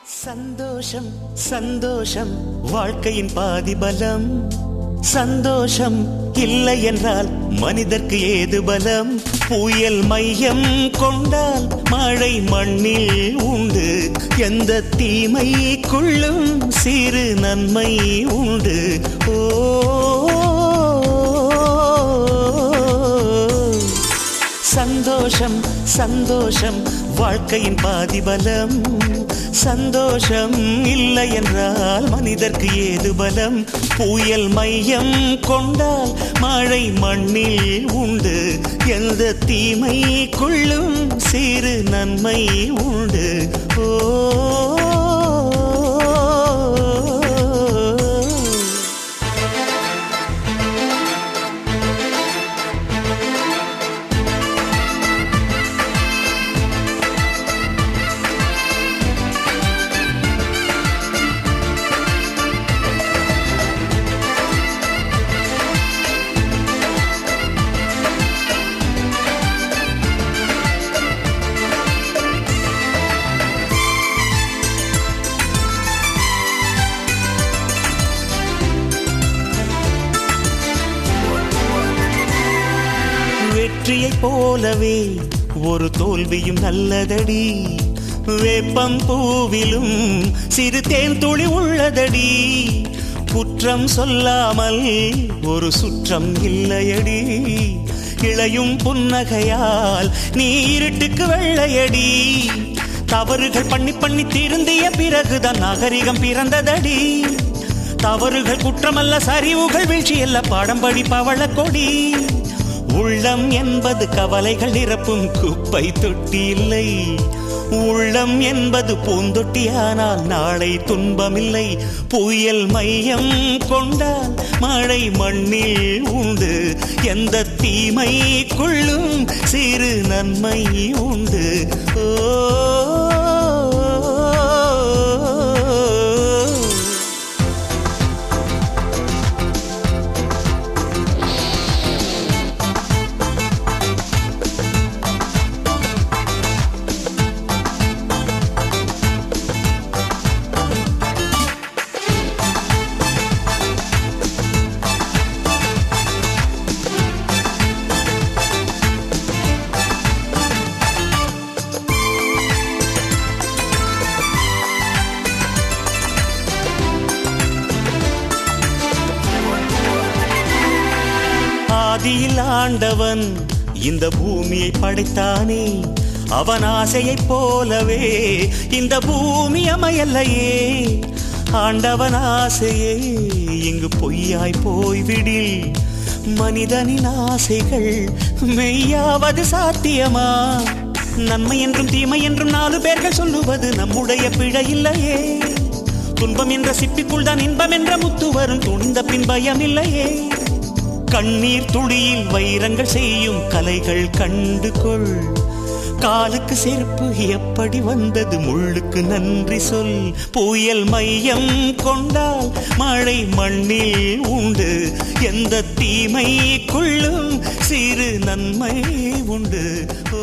சந்தோஷம் சந்தோஷம் வாழ்க்கையின் பாதி பலம். சந்தோஷம் இல்லை என்றால் மனிதர்க்கு ஏது பலம்? புயல் மையம் கொண்டால் மழை மண்ணில் உண்டு. எந்த தீமைக்குள்ளும் சிறு நன்மை உண்டு. ஓ சந்தோஷம் சந்தோஷம் வாழ்க்கையின் பாதி பலம். சந்தோஷம் இல்லை என்றால் மனிதர்க்கு ஏது பலம்? புயல் மையம் கொண்டால் மழை மண்ணில் உண்டு. எந்த தீமைக்குள்ளும் சிறு நன்மை உண்டு. ஓ வெற்றியை போலவே ஒரு தோல்வியும் நல்லதடி. வேப்பம் பூவிலும் சிறு தேன் துளி உள்ளதடி. குற்றம் சொல்லாமல் ஒரு சுற்றம் இல்லையடி. இளையும் புன்னகையால் நீ இருட்டுக்கு வெள்ளையடி. தவறுகள் பண்ணி பண்ணி திருந்திய பிறகுதான் நாகரிகம் பிறந்ததடி. தவறுகள் குற்றமல்ல, சரிவுகள் வீழ்ச்சியல்ல, பாடம்படி பவள கொடி. உள்ளம் என்பது கவலைகள் நிரப்பும் குப்பை தொட்டி இல்லை. உள்ளம் என்பது பூந்தொட்டியானால் நாளை துன்பமில்லை. புயல் மையம் கொண்டால் மழை மண்ணில் உண்டு. எந்த தீமைக்குள்ளும் சிறு நன்மை உண்டு. ஓ ஆதியில் ஆண்டவன் இந்த பூமியை படைத்தானே. அவன் ஆசையைப் போலவே இந்த பூமி அமையல்லையே. ஆண்டவன் ஆசையே இங்கு பொய்யாய் போய்விடில். மனிதனின் ஆசைகள் மெய்யாவது சாத்தியமா? நன்மை என்றும் தீமை என்றும் 4 பேர்கள் சொல்லுவது நம்முடைய பிழை இல்லையே. துன்பம் என்ற சிப்பிக்குள் தான் இன்பம் என்ற முத்து வரும். துணிந்த பின் பயம் இல்லையே. கண்ணீர் துளியில் வைரங்கள் செய்யும் கலைகள் கண்டு கொள். காலுக்கு செருப்பு எப்படி வந்தது? முள்ளுக்கு நன்றி சொல். புயல் மையம் கொண்டால் மழை மண்ணில் உண்டு. எந்த தீமைக்குள்ளும் சிறு நன்மை உண்டு. ஓ